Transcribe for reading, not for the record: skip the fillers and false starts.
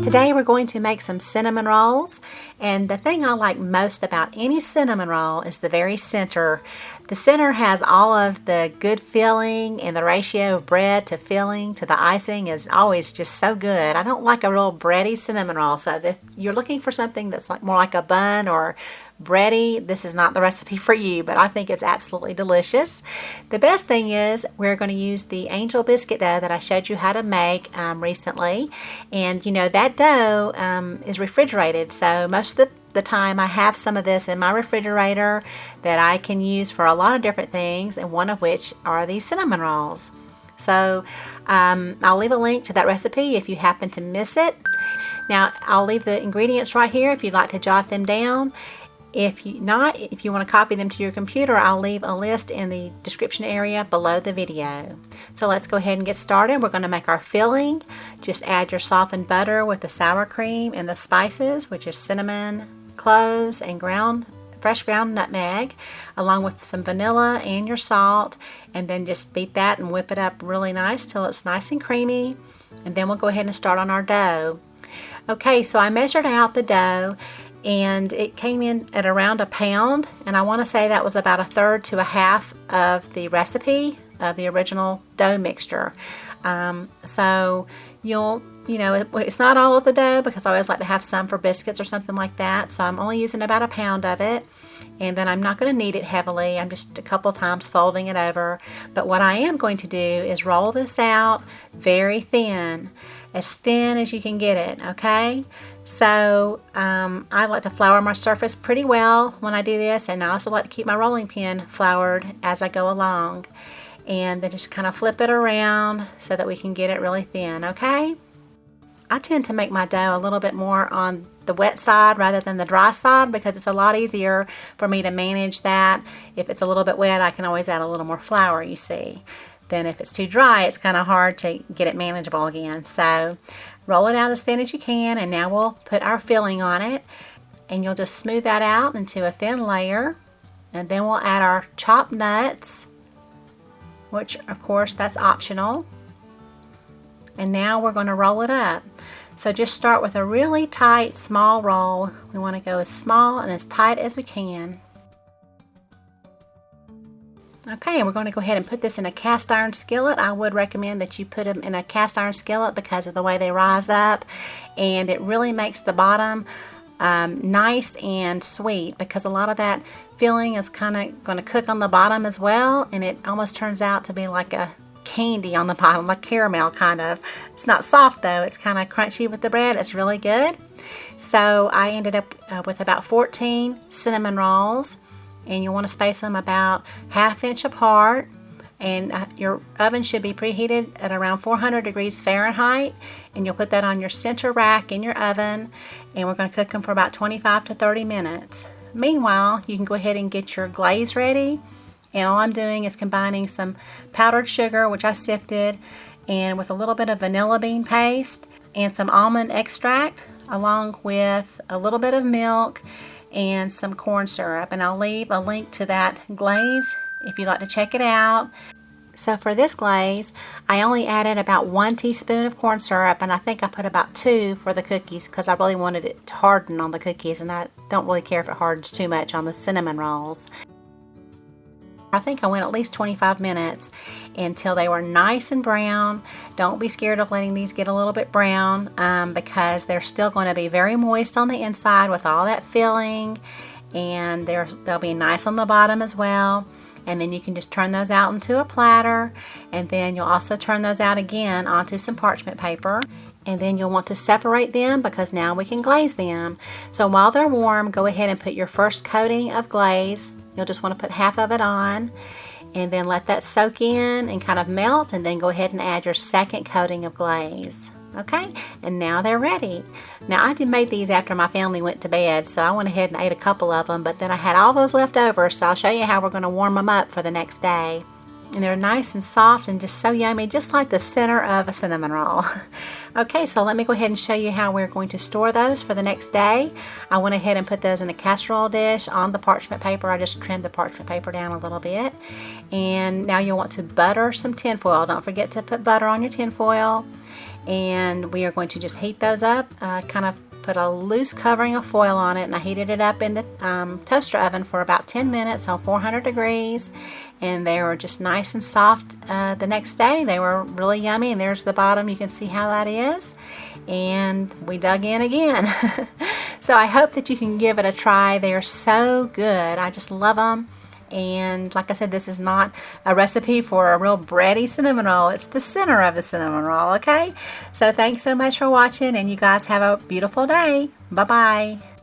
Today we're going to make some cinnamon rolls, and the thing I like most about any cinnamon roll is the very center. The center has all of the good filling, and the ratio of bread to filling to the icing is always just so good. I don't like a real bready cinnamon roll, so if you're looking for something that's like more like a bun or bready, this is not the recipe for you, but I think it's absolutely delicious. The best thing is we're going to use the Angel Biscuit dough that I showed you how to make recently, and you know that dough is refrigerated, so most of the time I have some of this in my refrigerator that I can use for a lot of different things, and one of which are these cinnamon rolls. So I'll leave a link to that recipe if you happen to miss it. Now I'll leave the ingredients right here if you'd like to jot them down. If you want to copy them to your computer, I'll leave a list in the description area below the video. So let's go ahead and get started. We're going to make our filling. Just add your softened butter with the sour cream and the spices, which is cinnamon, cloves, and fresh ground nutmeg, along with some vanilla and your salt, and then just beat that and whip it up really nice till it's nice and creamy. And then we'll go ahead and start on our dough. Okay, so I measured out the dough, and it came in at around a pound, and I want to say that was about 1/3 to 1/2 of the recipe of the original dough mixture. So it's not all of the dough because I always like to have some for biscuits or something like that, so I'm only using about a pound of it. And then I'm not going to knead it heavily. I'm just a couple times folding it over. But what I am going to do is roll this out very thin as you can get it, okay? So I like to flour my surface pretty well when I do this, and I also like to keep my rolling pin floured as I go along. And then just kind of flip it around so that we can get it really thin, okay? I tend to make my dough a little bit more on the wet side rather than the dry side because it's a lot easier for me to manage that. If it's a little bit wet, I can always add a little more flour, you see. Then if it's too dry, it's kind of hard to get it manageable again. So roll it out as thin as you can, and now we'll put our filling on it, and you'll just smooth that out into a thin layer. And then we'll add our chopped nuts, which of course that's optional. And now we're going to roll it up. So just start with a really tight, small roll. We want to go as small and as tight as we can. Okay, and we're going to go ahead and put this in a cast iron skillet. I would recommend that you put them in a cast iron skillet because of the way they rise up, and it really makes the bottom nice and sweet, because a lot of that filling is kind of going to cook on the bottom as well, and it almost turns out to be like a candy on the bottom, like caramel kind of. It's not soft though, it's kind of crunchy with the bread. It's really good. So I ended up with about 14 cinnamon rolls, and you want to space them about 1/2 inch apart, and your oven should be preheated at around 400 degrees Fahrenheit, and you'll put that on your center rack in your oven, and we're going to cook them for about 25 to 30 minutes. Meanwhile, you can go ahead and get your glaze ready. And all I'm doing is combining some powdered sugar, which I sifted, and with a little bit of vanilla bean paste and some almond extract, along with a little bit of milk and some corn syrup. And I'll leave a link to that glaze if you'd like to check it out. So for this glaze, I only added about 1 teaspoon of corn syrup, and I think I put about 2 for the cookies because I really wanted it to harden on the cookies, and I don't really care if it hardens too much on the cinnamon rolls. I think I went at least 25 minutes until they were nice and brown. Don't be scared of letting these get a little bit brown because they're still going to be very moist on the inside with all that filling, and they'll be nice on the bottom as well. And then you can just turn those out into a platter, and then you'll also turn those out again onto some parchment paper. And then you'll want to separate them because now we can glaze them. So while they're warm, go ahead and put your first coating of glaze. You'll just want to put half of it on, and then let that soak in and kind of melt, and then go ahead and add your second coating of glaze. Okay, and now they're ready. Now I made these after my family went to bed, so I went ahead and ate a couple of them, but then I had all those left over, so I'll show you how we're going to warm them up for the next day. And they're nice and soft and just so yummy, just like the center of a cinnamon roll. Okay, so let me go ahead and show you how we're going to store those for the next day. I went ahead and put those in a casserole dish on the parchment paper. I just trimmed the parchment paper down a little bit. And now you'll want to butter some tin foil. Don't forget to put butter on your tin foil. and we are going to just heat those up, kind of put a loose covering of foil on it, and I heated it up in the toaster oven for about 10 minutes on 400 degrees, and they were just nice and soft. The next day they were really yummy, and there's the bottom. You can see how that is, and we dug in again. So I hope that you can give it a try. They are so good. I just love them. And like I said, this is not a recipe for a real bready cinnamon roll. It's the center of the cinnamon roll, okay? So thanks so much for watching, and you guys have a beautiful day. Bye-bye.